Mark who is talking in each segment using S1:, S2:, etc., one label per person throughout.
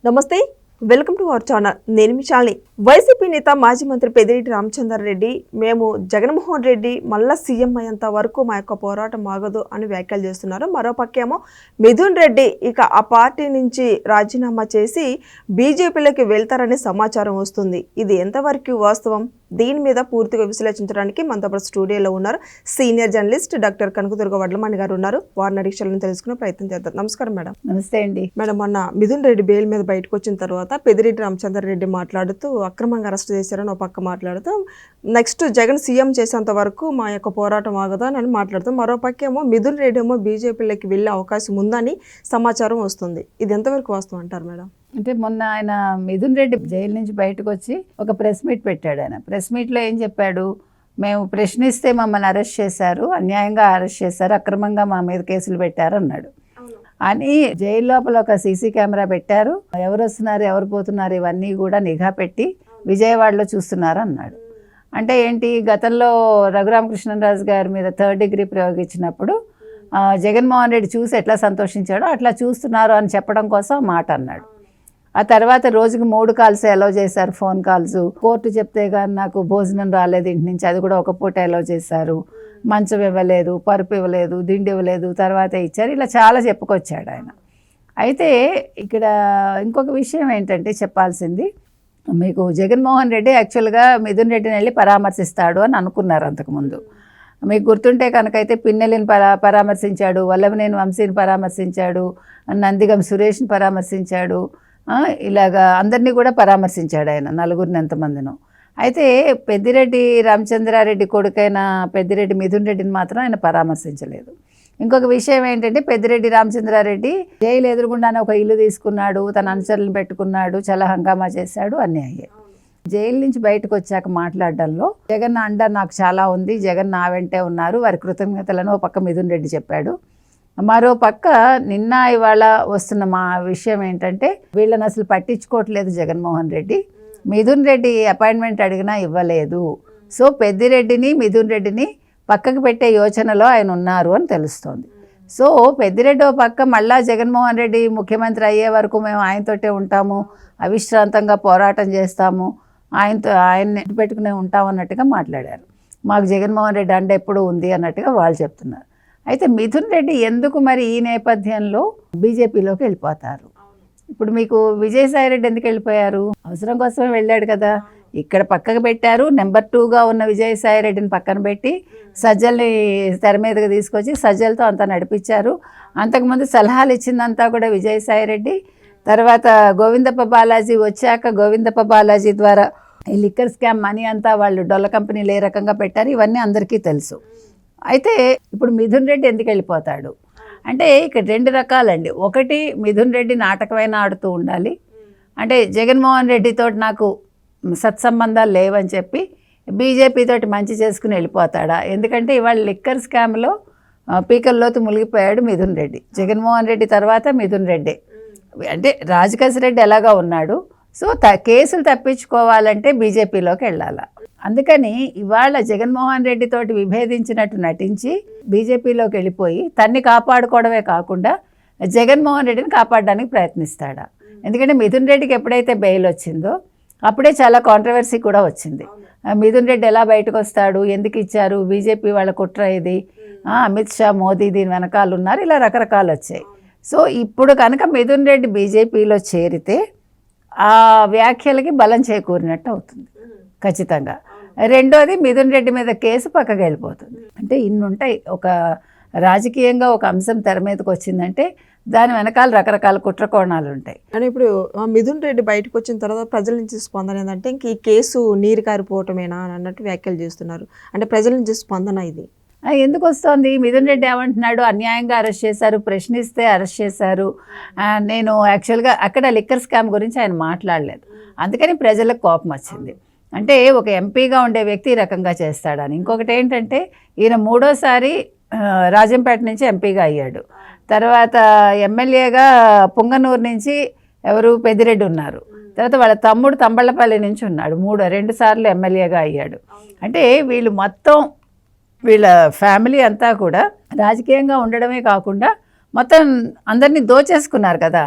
S1: నమస్తే, welcome to our channel. నేను మీ Shalini. YCP నేత మాజీ మంత్రి పెద్దిరెడ్డి రామచంద్రారెడ్డి మేము జగన్మోహన్ రెడ్డి మళ్ళా సీఎం అయ్యేంత వరకు మా యొక్క పోరాటం ఆగదు అని వ్యాఖ్యలు చేస్తున్నారు. మరోపక్కేమో మిథున్ రెడ్డి ఇక ఆ పార్టీ నుంచి రాజీనామా చేసి బీజేపీలోకి వెళ్తారనే సమాచారం వస్తుంది. ఇది ఎంతవరకు వాస్తవం? దీని మీద పూర్తిగా విశ్లేషించడానికి మనతో పాటు స్టూడియోలో ఉన్నారు senior journalist doctor Kanakadurga Vadlamani గారు ఉన్నారు. వారిని అడిక్షలను తెలుసుకునే ప్రయత్నం చేద్దాం. నమస్కారం మేడం.
S2: నమస్తే అండి
S1: మేడం, మొన్న మిథున్ రెడ్డి బెయిల్ మీద బయటకు వచ్చిన తర్వాత పెద్దిరెడ్డి రామచంద్రారెడ్డి మాట్లాడుతూ అక్రమంగా అరెస్ట్ చేశారని ఒక పక్క మాట్లాడుతూ నెక్స్ట్ జగన్ సీఎం చేసేంత వరకు మా యొక్క పోరాటం ఆగదా అని మాట్లాడుతూ మరోపక్కేమో మిథున్ రెడ్డి ఏమో బీజేపీలోకి వెళ్ళే అవకాశం ఉందని సమాచారం వస్తుంది. ఇది ఎంతవరకు వాస్తవం అంటారు మేడం?
S2: అంటే మొన్న ఆయన మిథున్ రెడ్డి జైలు నుంచి బయటకు వచ్చి ఒక ప్రెస్ మీట్ పెట్టాడు. ఆయన ప్రెస్ మీట్లో ఏం చెప్పాడు? మేము ప్రశ్నిస్తే మమ్మల్ని అరెస్ట్ చేశారు, అన్యాయంగా అరెస్ట్ చేశారు, అక్రమంగా మా మీద కేసులు పెట్టారు అన్నాడు. అని జైలు లోపల ఒక సీసీ కెమెరా పెట్టారు, ఎవరు వస్తున్నారు ఎవరు పోతున్నారు ఇవన్నీ కూడా నిఘా పెట్టి విజయవాడలో చూస్తున్నారు అన్నాడు. అంటే ఏంటి, గతంలో రఘురామకృష్ణరాజు గారి మీద 3rd డిగ్రీ ప్రయోగించినప్పుడు జగన్మోహన్ రెడ్డి చూసి ఎట్లా సంతోషించాడో అట్లా చూస్తున్నారు అని చెప్పడం కోసం మాట అన్నాడు. ఆ తర్వాత రోజుకి 3 కాల్స్ అలౌ చేశారు, ఫోన్ కాల్స్. కోర్టు చెప్తే కానీ నాకు భోజనం రాలేదు ఇంటి నుంచి, అది కూడా ఒక పూట అలౌ చేశారు. మంచం ఇవ్వలేదు, పరుపు ఇవ్వలేదు, దిండి ఇవ్వలేదు, తర్వాత ఇచ్చారు. ఇలా చాలా చెప్పుకొచ్చాడు ఆయన. అయితే ఇక్కడ ఇంకొక విషయం ఏంటంటే చెప్పాల్సింది, మీకు జగన్మోహన్ రెడ్డి యాక్చువల్గా మిథున్ రెడ్డిని వెళ్ళి పరామర్శిస్తాడు అని అనుకున్నారు అంతకుముందు. మీకు గుర్తుంటే కనుకైతే పిన్నెలిని పరామర్శించాడు, వల్లభనేని వంశీని పరామర్శించాడు, నందిగం సురేష్ని పరామర్శించాడు, ఇలాగా అందరినీ కూడా పరామర్శించాడు ఆయన, 4గురిని ఎంతమందినో. అయితే పెద్దిరెడ్డి రామచంద్రారెడ్డి కొడుకైన పెద్దిరెడ్డి మిథున్ రెడ్డిని మాత్రం ఆయన పరామర్శించలేదు. ఇంకొక విషయం ఏంటంటే, పెద్దిరెడ్డి రామచంద్రారెడ్డి జైలు ఎదురుగుండానే ఒక ఇల్లు తీసుకున్నాడు, తన అనుచరులను పెట్టుకున్నాడు, చాలా హంగామా చేశాడు, అన్నీ అయ్యాయి. జైలు నుంచి బయటకు వచ్చాక మాట్లాడడంలో జగన్ అండ నాకు చాలా ఉంది, జగన్ నా వెంటే ఉన్నారు, వారి కృతజ్ఞతలను ఒక పక్క మిథున్ రెడ్డి చెప్పాడు. మరో పక్క నిన్న ఇవాళ వస్తున్న మా విషయం ఏంటంటే, వీళ్ళని అసలు పట్టించుకోవట్లేదు జగన్మోహన్ రెడ్డి, మిథున్ రెడ్డి అపాయింట్మెంట్ అడిగినా ఇవ్వలేదు. సో పెద్దిరెడ్డిని మిథున్ రెడ్డిని పక్కకు పెట్టే యోచనలో ఆయన ఉన్నారు అని తెలుస్తోంది. సో పెద్దిరెడ్డి ఓ పక్క మళ్ళా జగన్మోహన్ రెడ్డి ముఖ్యమంత్రి అయ్యే వరకు మేము ఆయనతోటే ఉంటాము, అవిశ్రాంతంగా పోరాటం చేస్తాము, ఆయన్ని పెట్టుకునే ఉంటాం అన్నట్టుగా మాట్లాడారు. మాకు జగన్మోహన్ రెడ్డి అండ ఎప్పుడు ఉంది అన్నట్టుగా వాళ్ళు చెప్తున్నారు. అయితే మిథున్ రెడ్డి ఎందుకు మరి ఈ నేపథ్యంలో బీజేపీలోకి వెళ్ళిపోతారు? ఇప్పుడు మీకు విజయసాయిరెడ్డి ఎందుకు వెళ్ళిపోయారు? అవసరం కోసమే వెళ్ళాడు కదా. ఇక్కడ పక్కకు పెట్టారు, నెంబర్ 2గా ఉన్న విజయసాయిరెడ్డిని పక్కన పెట్టి సజ్జల్ని తెర మీదకి తీసుకొచ్చి సజ్జలతో అంతా నడిపించారు. అంతకుముందు సలహాలు ఇచ్చిందంతా కూడా విజయసాయిరెడ్డి. తర్వాత గోవిందప్ప బాలాజీ వచ్చాక గోవిందప్ప బాలాజీ ద్వారా ఈ లిక్కర్ స్కామ్ మనీ అంతా వాళ్ళు డొల్ల కంపెనీలు ఏ రకంగా పెట్టారు ఇవన్నీ అందరికీ తెలుసు. అయితే ఇప్పుడు మిథున్ రెడ్డి ఎందుకు వెళ్ళిపోతాడు అంటే, ఇక్కడ 2 రకాలండి. ఒకటి, మిథున్ రెడ్డి నాటకమైన ఆడుతూ ఉండాలి, అంటే జగన్మోహన్ రెడ్డితో నాకు సత్సంబంధాలు లేవని చెప్పి బీజేపీతోటి మంచి చేసుకుని వెళ్ళిపోతాడా? ఎందుకంటే ఇవాళ లిక్కర్ స్కామ్లో పీకల్లోతు మునిగిపోయాడు మిథున్ రెడ్డి. జగన్మోహన్ రెడ్డి తర్వాత మిథున్ రెడ్డి, అంటే రాజకేశ రెడ్డి ఎలాగా ఉన్నాడు. సో కేసులు తప్పించుకోవాలంటే బీజేపీలోకి వెళ్ళాలి. అందుకని ఇవాళ జగన్మోహన్ రెడ్డితోటి విభేదించినట్టు నటించి బీజేపీలోకి వెళ్ళిపోయి తన్ని కాపాడుకోవడమే కాకుండా జగన్మోహన్ రెడ్డిని కాపాడడానికి ప్రయత్నిస్తాడా? ఎందుకంటే మిథున్ రెడ్డికి ఎప్పుడైతే బెయిల్ వచ్చిందో అప్పుడే చాలా కాంట్రవర్సీ కూడా వచ్చింది. మిథున్ రెడ్డి ఎలా బయటకు వస్తాడు, ఎందుకు ఇచ్చారు, బీజేపీ వాళ్ళ కుట్ర ఇది, అమిత్ షా మోదీ దీని వెనకాల ఉన్నారు, ఇలా రకరకాలు వచ్చాయి. సో ఇప్పుడు కనుక మిథున్ రెడ్డి బీజేపీలో చేరితే ఆ వ్యాఖ్యలకి బలం చేకూరినట్టు అవుతుంది ఖచ్చితంగా. రెండోది, మిథున్ రెడ్డి మీద కేసు పక్కకి వెళ్ళిపోతుంది. అంటే ఇన్ని ఉంటాయి. ఒక రాజకీయంగా ఒక అంశం తెర మీదకి వచ్చిందంటే దాని వెనకాల రకరకాల కుట్రకోణాలు ఉంటాయి.
S1: అని ఇప్పుడు మిథున్ రెడ్డి బయటకు వచ్చిన తర్వాత ప్రజల నుంచి స్పందన ఏంటంటే, ఇంక ఈ కేసు నీరు కారిపోవటమేనా అని అన్నట్టు వ్యాఖ్యలు చేస్తున్నారు. అంటే ప్రజల నుంచి స్పందన ఇది
S2: ఎందుకు వస్తుంది? మిథున్ రెడ్డి ఏమంటున్నాడు, అన్యాయంగా అరెస్ట్ చేశారు, ప్రశ్నిస్తే అరెస్ట్ చేశారు. నేను యాక్చువల్గా అక్కడ లిక్కర్ స్కామ్ గురించి ఆయన మాట్లాడలేదు, అందుకని ప్రజలకు కోపం వచ్చింది. అంటే ఒక ఎంపీగా ఉండే వ్యక్తి ఈ రకంగా చేస్తాడని. ఇంకొకటి ఏంటంటే, ఈయన 3వసారి రాజంపేట నుంచి ఎంపీగా అయ్యాడు. తర్వాత ఎమ్మెల్యేగా పుంగనూరు నుంచి పెద్దిరెడ్డి ఉన్నారు. తర్వాత వాళ్ళ తమ్ముడు తంబళ్ళపల్లి నుంచి ఉన్నాడు, 2 సార్లు ఎమ్మెల్యేగా అయ్యాడు. అంటే వీళ్ళు మొత్తం వీళ్ళ ఫ్యామిలీ అంతా కూడా రాజకీయంగా ఉండడమే కాకుండా మొత్తం అందరినీ దోచేసుకున్నారు కదా.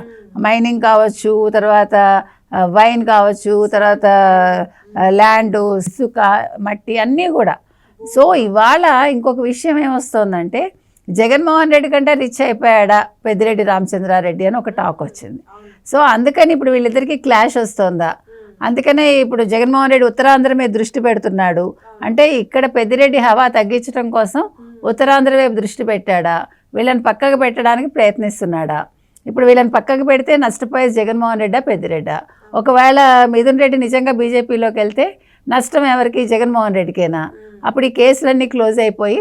S2: మైనింగ్ కావచ్చు, తర్వాత వైన్ కావచ్చు, తర్వాత ల్యాండ్, ఇసుక, మట్టి అన్నీ కూడా. సో ఇవాళ ఇంకొక విషయం ఏమొస్తుందంటే జగన్మోహన్ రెడ్డి కంటే రిచ్ అయిపోయాడా పెద్దిరెడ్డి రామచంద్రారెడ్డి అని ఒక టాక్ వచ్చింది. సో అందుకని ఇప్పుడు వీళ్ళిద్దరికీ క్లాష్ వస్తుందా? అందుకనే ఇప్పుడు జగన్మోహన్ రెడ్డి ఉత్తరాంధ్ర మీద దృష్టి పెడుతున్నాడు అంటే ఇక్కడ పెద్దిరెడ్డి హవా తగ్గించడం కోసం ఉత్తరాంధ్ర వైపు దృష్టి పెట్టాడా, వీళ్ళని పక్కకు పెట్టడానికి ప్రయత్నిస్తున్నాడా? ఇప్పుడు వీళ్ళని పక్కకు పెడితే నష్టపోయేది జగన్మోహన్ రెడ్డా పెద్దిరెడ్డా? ఒకవేళ మిథున్ రెడ్డి నిజంగా బీజేపీలోకి వెళ్తే నష్టం ఎవరికి? జగన్మోహన్ రెడ్డికేనా? అప్పుడు ఈ కేసులన్నీ క్లోజ్ అయిపోయి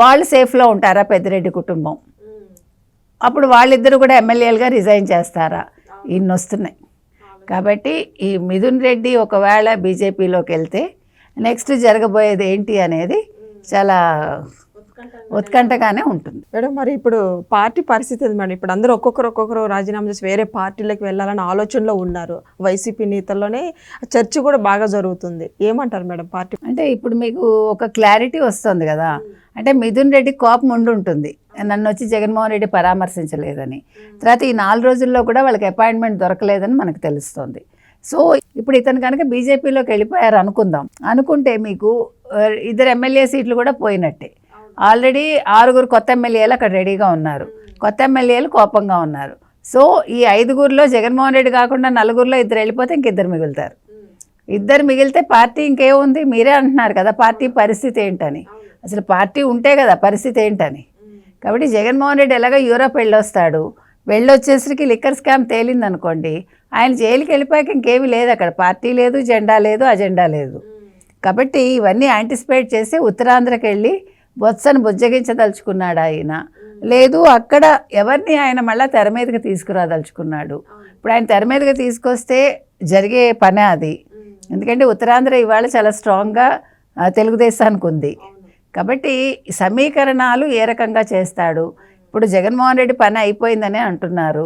S2: వాళ్ళు సేఫ్లో ఉంటారా పెద్దిరెడ్డి కుటుంబం? అప్పుడు వాళ్ళిద్దరు కూడా ఎమ్మెల్యేలుగా రిజైన్ చేస్తారా? ఇన్ని వస్తున్నాయి. కాబట్టి ఈ మిథున్ రెడ్డి ఒకవేళ బీజేపీలోకి వెళ్తే నెక్స్ట్ జరగబోయేది ఏంటి అనేది చాలా ఉత్కంఠగానే ఉంటుంది.
S1: మేడం మరి ఇప్పుడు పార్టీ పరిస్థితి ఏంది మేడం? ఇప్పుడు అందరూ ఒక్కొక్కరు రాజీనామా చేసి వేరే పార్టీలకు వెళ్ళాలని ఆలోచనలో ఉన్నారు. వైసీపీ నేతల్లోనే చర్చ కూడా బాగా జరుగుతుంది. ఏమంటారు మేడం పార్టీ?
S2: అంటే ఇప్పుడు మీకు ఒక క్లారిటీ వస్తుంది కదా. అంటే మిథున్ రెడ్డి కోపం ఉంటుంది, నన్ను వచ్చి జగన్మోహన్ రెడ్డి పరామర్శించలేదని. తర్వాత ఈ 4 రోజుల్లో కూడా వాళ్ళకి అపాయింట్మెంట్ దొరకలేదని మనకు తెలుస్తుంది. సో ఇప్పుడు ఇతను కనుక బీజేపీలోకి వెళ్ళిపోయారు అనుకుంటే మీకు 2 ఎమ్మెల్యే సీట్లు కూడా పోయినట్టే. ఆల్రెడీ 6 కొత్త ఎమ్మెల్యేలు అక్కడ రెడీగా ఉన్నారు, కొత్త ఎమ్మెల్యేలు కోపంగా ఉన్నారు. సో ఈ 5గురిలో జగన్మోహన్ రెడ్డి కాకుండా 4గురిలో 2 వెళ్ళిపోతే ఇంక 2 మిగులుతారు. 2 మిగిలితే పార్టీ ఇంకేముంది? మీరే అంటున్నారు కదా పార్టీ పరిస్థితి ఏంటని. అసలు పార్టీ ఉంటే కదా పరిస్థితి ఏంటని. కాబట్టి జగన్మోహన్ రెడ్డి ఎలాగో యూరోప్ వెళ్ళొస్తాడు, వెళ్ళొచ్చేసరికి లిక్కర్ స్కామ్ తేలిందనుకోండి, ఆయన జైలుకి వెళ్ళిపోయాక ఇంకేమీ లేదు, అక్కడ పార్టీ లేదు, జెండా లేదు, అజెండా లేదు. కాబట్టి ఇవన్నీ యాంటిసిపేట్ చేసి ఉత్తరాంధ్రకి వెళ్ళి బొత్సను బుజ్జగించదలుచుకున్నాడు ఆయన. లేదు అక్కడ ఎవరిని ఆయన మళ్ళీ తెర మీదకి తీసుకురాదలుచుకున్నాడు. ఇప్పుడు ఆయన తెర మీదకి తీసుకొస్తే జరిగే పనే అది. ఎందుకంటే ఉత్తరాంధ్ర ఇవాళ చాలా స్ట్రాంగ్గా తెలుగుదేశానికి ఉంది. కాబట్టి సమీకరణాలు ఏ రకంగా చేస్తాడు? ఇప్పుడు జగన్మోహన్ రెడ్డి పని అయిపోయిందనే అంటున్నారు.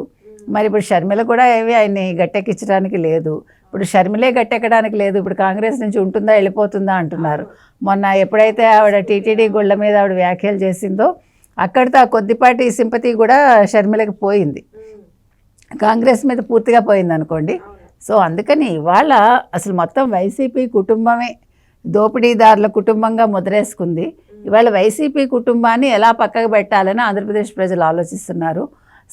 S2: మరి ఇప్పుడు షర్మిల కూడా ఏవి ఆయన్ని గట్టెక్కించడానికి లేదు. ఇప్పుడు షర్మిలే గట్టెక్కడానికి లేదు. ఇప్పుడు కాంగ్రెస్ నుంచి ఉంటుందా వెళ్ళిపోతుందా అంటున్నారు. మొన్న ఎప్పుడైతే ఆవిడ టీటీడీ గుళ్ళ మీద ఆవిడ వ్యాఖ్యలు చేసిందో అక్కడితో ఆ కొద్దిపాటి సింపతి కూడా షర్మిలకి పోయింది, కాంగ్రెస్ మీద పూర్తిగా పోయింది అనుకోండి. సో అందుకని ఇవాళ అసలు మొత్తం వైసీపీ కుటుంబమే దోపిడీదారుల కుటుంబంగా ముద్రేసుకుంది. ఇవాళ వైసీపీ కుటుంబాన్ని ఎలా పక్కకు పెట్టాలని ఆంధ్రప్రదేశ్ ప్రజలు ఆలోచిస్తున్నారు.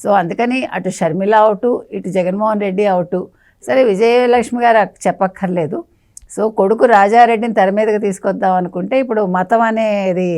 S2: సో అందుకని అటు షర్మిల అవుటు, ఇటు జగన్మోహన్ రెడ్డి అవుటు, సరే విజయలక్ష్మి గారు చెప్పక్కర్లేదు. సో కొడుకు రాజారెడ్డిని తెర మీదకి తీసుకొద్దాం అనుకుంటే ఇప్పుడు మతం అనేది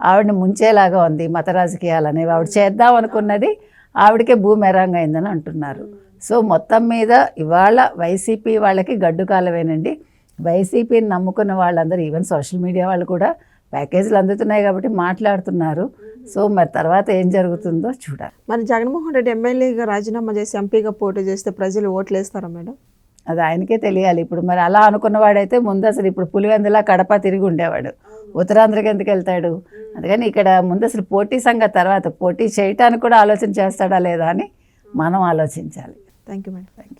S2: ఆవిడని ముంచేలాగా ఉంది. మత రాజకీయాలు అనేవి ఆవిడ చేద్దాం అనుకున్నది ఆవిడకే భూమెరాంగ్ అయిందని అంటున్నారు. సో మొత్తం మీద ఇవాళ వైసీపీ వాళ్ళకి గడ్డు కాలమేనండి. వైసీపీని నమ్ముకున్న వాళ్ళందరూ ఈవెన్ సోషల్ మీడియా వాళ్ళు కూడా ప్యాకేజీలు అందుతున్నాయి కాబట్టి మాట్లాడుతున్నారు. సో మరి తర్వాత ఏం జరుగుతుందో చూడాలి.
S1: మరి జగన్మోహన్ రెడ్డి ఎమ్మెల్యేగా రాజీనామా చేసి ఎంపీగా పోటీ చేస్తే ప్రజలు ఓట్లు వేస్తారా మేడం?
S2: అది ఆయనకే తెలియాలి. ఇప్పుడు మరి అలా అనుకున్నవాడైతే ముందు అసలు ఇప్పుడు పులివెందులా కడప తిరిగి ఉండేవాడు, ఉత్తరాంధ్రకి ఎందుకు వెళ్తాడు? అందుకని ఇక్కడ ముందు అసలు పోటీ సంగతి తర్వాత పోటీ చేయటానికి కూడా ఆలోచన చేస్తాడా లేదా అని మనం ఆలోచించాలి.
S1: Thank you madam.
S2: Thank you.